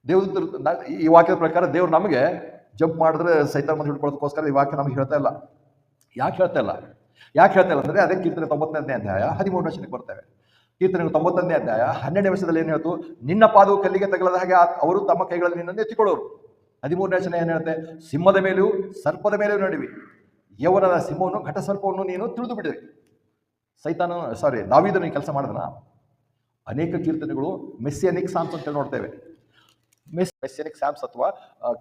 ದೇವ್ರ ಈ ವಾಕ್ಯದ ಪ್ರಕಾರ ದೇವ್ರು ನಮಗೆ ಜಂಪ್ ಮಾಡಿದ್ರೆ ಸೈತಾನ್ ಬಂದು ಹಿಡ್ಕೊಳ್ಳೋದಕ್ಕೋಸ್ಕರ ಈ ವಾಕ್ಯ ನಮ್ಗೆ ಹೇಳ್ತಾ ಇಲ್ಲ. ಯಾಕೆ ಹೇಳ್ತಾ ಇಲ್ಲ ಅಂದ್ರೆ ಅದೇ ಕೀರ್ತನೆ 91ನೇ ಅಧ್ಯಾಯ 13ನೇ ವಚನಕ್ಕೆ ಬರ್ತೇವೆ. ಕೀರ್ತನೆ 91ನೇ ಅಧ್ಯಾಯ 12ನೇ ವರ್ಷದಲ್ಲಿ ಏನ್ ಹೇಳ್ತು? ನಿನ್ನ ಪಾದವು ಕಲ್ಲಿಗೆ ತಗಲದ ಹಾಗೆ ಅವರು ತಮ್ಮ ಕೈಗಳಲ್ಲಿ ನಿನ್ನನ್ನು ಎತ್ತಿಕೊಳ್ಳೋರು. 13ನೇ ವಚನ ಏನ್ ಹೇಳುತ್ತೆ? ಸಿಂಹದ ಮೇಲೆಯೂ ಸರ್ಪದ ಮೇಲೆಯೂ ನಡುವಿ ಯೌವನದ ಸಿಂಹವನ್ನು ಘಟ ಸರ್ಪವನ್ನು ನೀನು ತಿಳಿದು ಬಿಡುವೆ. ದಾವೀದನು ಈ ಕೆಲಸ ಮಾಡಿದನ. ಅನೇಕ ಕೀರ್ತನೆಗಳು ಮೆಸ್ಸಿಯಾನಿಕ್ ಸಾಮ್ಸ್ ಅಂತ ನೋಡ್ತೇವೆ. ಮೆಸ್ಸಿಯಾನಿಕ್ ಸಾಮ್ಸ್ ಅಥವಾ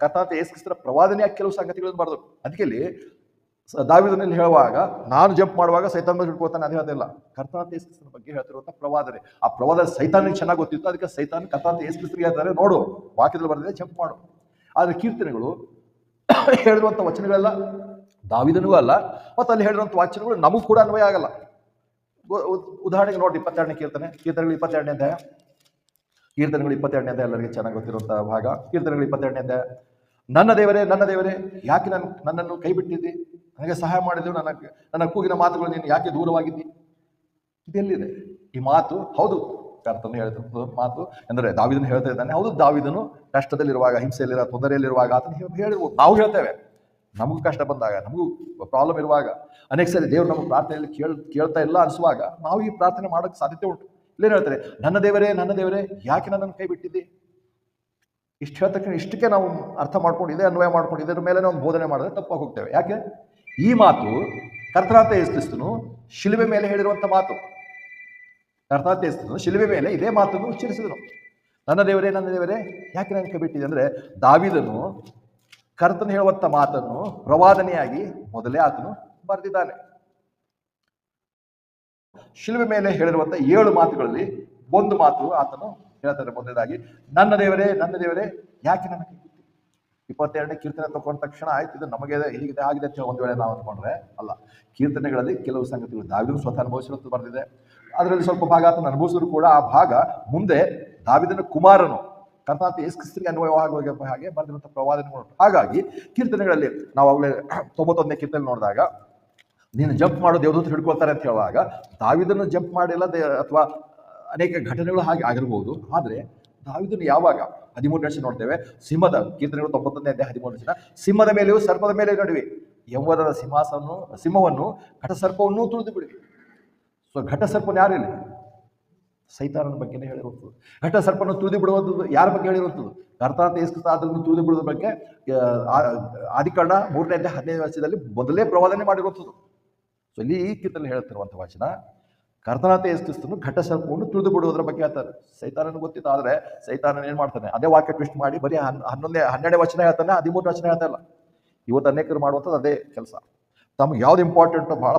ಕರ್ತನಾದ ಯೇಸು ಕ್ರಿಸ್ತರ ಪ್ರವಾದನೆಯಾಗಿ ಕೆಲವು ಸಂಗತಿಗಳನ್ನು ಬರೆದರು. ಅದಕ್ಕೆ ದಾವೀದನಲ್ಲಿ ಹೇಳುವಾಗ ನಾನು ಜಂಪ್ ಮಾಡುವಾಗ ಸೈತಾನ್ ಬಗ್ಗೆ ಹಿಡ್ಕೊಳ್ತಾನೆ ಅದು ಹೇಳ್ತಿಲ್ಲ. ಕರ್ತನಾದ ಯೇಸು ಕ್ರಿಸ್ತನ ಬಗ್ಗೆ ಹೇಳ್ತಿರುವಂತ ಪ್ರವಾದನೆ. ಆ ಪ್ರವಾದನೆ ಸೈತಾನಿಗೆ ಚೆನ್ನಾಗಿ ಗೊತ್ತಿತ್ತು. ಅದಕ್ಕೆ ಸೈತಾನ್ ಕರ್ತನಾದ ಯೇಸು ಕ್ರಿಸ್ತರಿಗೆ ಹೇಳ್ತಾರೆ, ನೋಡು ವಾಕ್ಯದಲ್ಲಿ ಬರೆದಿದೆ, ಜಂಪ್ ಮಾಡು. ಆದ್ರೆ ಕೀರ್ತನೆಗಳು ಹೇಳಿರುವಂತ ವಚನಗಳೆಲ್ಲ ದಾವೀದನಿಗೂ ಅಲ್ಲ, ಮತ್ತು ಅಲ್ಲಿ ಹೇಳಿರುವಂತ ವಚನಗಳು ನಮಗೂ ಕೂಡ ಅನ್ವಯ ಆಗಲ್ಲ. ಉದಾಹರಣೆಗೆ ನೋಡಿ 22ನೇ ಕೀರ್ತನೆಗಳು 22ನೇ ಅಧ್ಯಾಯ. ಕೀರ್ತನೆಗಳು 22ನೇ ಅಧ್ಯಾಯ ಎಲ್ಲರಿಗೆ ಚೆನ್ನಾಗಿ ಗೊತ್ತಿರುವಂತಹ ಭಾಗ. ಕೀರ್ತನೆಗಳು 22ನೇ ಅಧ್ಯಾಯ. ನನ್ನ ದೇವರೇ ಯಾಕೆ ನನ್ನನ್ನು ಕೈ ಬಿಟ್ಟಿದ್ದಿ? ನನಗೆ ಸಹಾಯ ಮಾಡಿದ್ದು, ನನ್ನ ಕೂಗಿನ ಮಾತುಗಳು ನೀನು ಯಾಕೆ ದೂರವಾಗಿದ್ದಿ? ಇದೆಲ್ಲಿದೆ ಈ ಮಾತು? ಹೌದು, ಕರ್ತನು ಹೇಳಿದ ಮಾತು ಅಂದರೆ ದಾವೀದನು ಹೇಳ್ತಾ ಇದ್ದಾನೆ. ಹೌದು, ದಾವೀದನು ಕಷ್ಟದಲ್ಲಿರುವಾಗ, ಹಿಂಸೆಯಲ್ಲಿರುವ, ತೊಂದರೆಯಲ್ಲಿರುವಾಗ ಆತನು ಹೇಳಿರ್ಬೋದು. ನಾವು ಹೇಳ್ತೇವೆ, ನಮಗೂ ಕಷ್ಟ ಬಂದಾಗ, ನಮಗೂ ಪ್ರಾಬ್ಲಮ್ ಇರುವಾಗ, ಅನೇಕ ಸರಿ ದೇವರು ನಮ್ಮ ಪ್ರಾರ್ಥನೆಯಲ್ಲಿ ಕೇಳ್ತಾ ಇಲ್ಲ ಅನಿಸುವಾಗ ನಾವು ಈ ಪ್ರಾರ್ಥನೆ ಮಾಡೋಕ್ಕೆ ಸಾಧ್ಯತೆ ಉಂಟು. ಇಲ್ಲೇನು ಹೇಳ್ತಾರೆ? ನನ್ನ ದೇವರೇ ಯಾಕೆ ನನ್ನನ್ನು ಕೈ ಬಿಟ್ಟಿದ್ದಿ? ಇಷ್ಟು ಹೇಳ್ತಕ್ಕ ಇಷ್ಟಕ್ಕೆ ನಾವು ಅರ್ಥ ಮಾಡ್ಕೊಂಡು ಇದೇ ಅನ್ವಯ ಮಾಡ್ಕೊಂಡು ಇದರ ಮೇಲೆ ನಾವು ಬೋಧನೆ ಮಾಡಿದ್ರೆ ತಪ್ಪಾಗಿ ಹೋಗ್ತೇವೆ. ಯಾಕೆ? ಈ ಮಾತು ಕರ್ತನಾದ ಯೇಸು ಕ್ರಿಸ್ತನು ಶಿಲುಬೆ ಮೇಲೆ ಹೇಳಿರುವಂಥ ಮಾತು. ಕರ್ತನಾದ ಯೇಸು ಕ್ರಿಸ್ತನು ಶಿಲುಬೆ ಮೇಲೆ ಇದೇ ಮಾತನ್ನು ಉಚ್ಚರಿಸಿದನು. ನನ್ನ ದೇವರೇ ಯಾಕೆ ನನ್ನ ಕೈ ಬಿಟ್ಟಿದೆ ಅಂದರೆ ದಾವೀದನು ಕರ್ತನು ಹೇಳುವಂಥ ಮಾತನ್ನು ಪ್ರವಾದನೆಯಾಗಿ ಮೊದಲೇ ಆತನು ಬರೆದಿದ್ದಾನೆ. ಶಿಲುಬೆ ಮೇಲೆ ಹೇಳಿರುವಂಥ 7 ಮಾತುಗಳಲ್ಲಿ ಒಂದು ಮಾತು ಆತನು ಹೇಳ್ತಾರೆ ಮೊದಲನೇದಾಗಿ, ನನ್ನ ದೇವರೇ ಯಾಕೆ ನನ್ನ ಕೈ ಬಿಟ್ಟಿ? 22ನೇ ಕೀರ್ತನೆ ತಗೊಂಡ ತಕ್ಷಣ ಆಯ್ತು ಇದು ನಮಗೆ ಹೀಗಿದೆ ಆಗಿದೆ ಅಂತ ಒಂದು ವೇಳೆ ನಾವು ಅಂದ್ಕೊಂಡ್ರೆ ಅಲ್ಲ. ಕೀರ್ತನೆಗಳಲ್ಲಿ ಕೆಲವು ಸಂಗತಿಗಳು ದಾವೀದನು ಸ್ವತಃ ಅನುಭವಿಸಿರುವಂತ ಬರೆದಿದೆ. ಅದರಲ್ಲಿ ಸ್ವಲ್ಪ ಭಾಗ ಆತನ ಅನುಭವಿಸಿದ್ರು ಕೂಡ ಆ ಭಾಗ ಮುಂದೆ ದಾವೀದನ ಕುಮಾರನು ಕರ್ತನಾದ ಯೇಸು ಕ್ರಿಸ್ತನಿಗೆ ಅನ್ವಯವಾಗುವ ಹಾಗೆ ಬರೆದಿರುವಂಥ ಪ್ರವಾದನೆಗಳು. ಹಾಗಾಗಿ ಕೀರ್ತನೆಗಳಲ್ಲಿ ನಾವು ಅವಾಗಲೇ 91ನೇ ಕೀರ್ತನೆ ನೋಡಿದಾಗ ನೀನು ಜಂಪ್ ಮಾಡೋ ದೇವದೂತರು ಹಿಡ್ಕೊಳ್ತಾರೆ ಅಂತ ಹೇಳುವಾಗ ದಾವೀದನು ಜಂಪ್ ಮಾಡಿಲ್ಲ ಅಥವಾ ಅನೇಕ ಘಟನೆಗಳು ಹಾಗೆ ಆಗಿರ್ಬೋದು. ಆದರೆ ದಾವೀದನು ಯಾವಾಗ 13ನೇ ವಚನ ನೋಡ್ತೇವೆ, ಸಿಂಹದ ಕೀರ್ತನೆಗಳು 91ನೇ ಅಧ್ಯಾಯ 13ನೇ ವಚನ, ಸಿಂಹದ ಮೇಲೆಯೂ ಸರ್ಪದ ಮೇಲೆ ನಡುವೆ ಯೌವನದ ಸಿಂಹವನ್ನು ಘಟ ಸರ್ಪವನ್ನು ತುಳಿದು ಬಿಡುವಿ. ಸೊ ಘಟ ಸರ್ಪನ ಯಾರು ಇಲ್ಲಿ? ಸೈತಾನನ ಬಗ್ಗೆನೇ ಹೇಳಿರುವಂಥದ್ದು. ಘಟ ಸರ್ಪನ್ನು ತುಳಿದು ಬಿಡುವಂಥದ್ದು ಯಾರ ಬಗ್ಗೆ ಹೇಳಿರುವಂಥದ್ದು? ಕರ್ತನಾದ ಯೇಸು ಕ್ರಿಸ್ತ ಅದನ್ನು ತುಳಿದು ಬಿಡುವುದ್ರ ಬಗ್ಗೆ ಆದಿಕಾಂಡ 3ನೇ ಅಧ್ಯಾಯ 15ನೇ ವಚನದಲ್ಲಿ ಮೊದಲೇ ಪ್ರವಾದನೆ ಮಾಡಿರುವಂಥದ್ದು. ಸೊ ಇಲ್ಲಿ ಈ ಕೀರ್ತನೆ ಹೇಳ್ತಿರುವಂಥ ವಚನ ಕರ್ತನಾದ ಯೇಸು ಕ್ರಿಸ್ತನು ಘಟ ಸರ್ಪವನ್ನು ತುಳಿದು ಬಿಡುವುದರ ಬಗ್ಗೆ ಹೇಳ್ತಾರೆ. ಸೈತಾನನ ಗೊತ್ತಿತ್ತು, ಆದರೆ ಸೈತಾನನ ಏನ್ ಮಾಡ್ತಾನೆ? ಅದೇ ವಾಕ್ಯ ಟ್ವಿಸ್ಟ್ ಮಾಡಿ ಬರೀ 12ನೇ ವಚನ ಹೇಳ್ತಾನೆ, 13ನೇ ವಚನ ಹೇಳ್ತಾ ಇಲ್ಲ. ಇವತ್ತು ಅನೇಕರು ಮಾಡುವಂಥದ್ದು ಅದೇ ಕೆಲಸ. ತಮ್ಗೆ ಯಾವ್ದು ಇಂಪಾರ್ಟೆಂಟ್ ಬಹಳ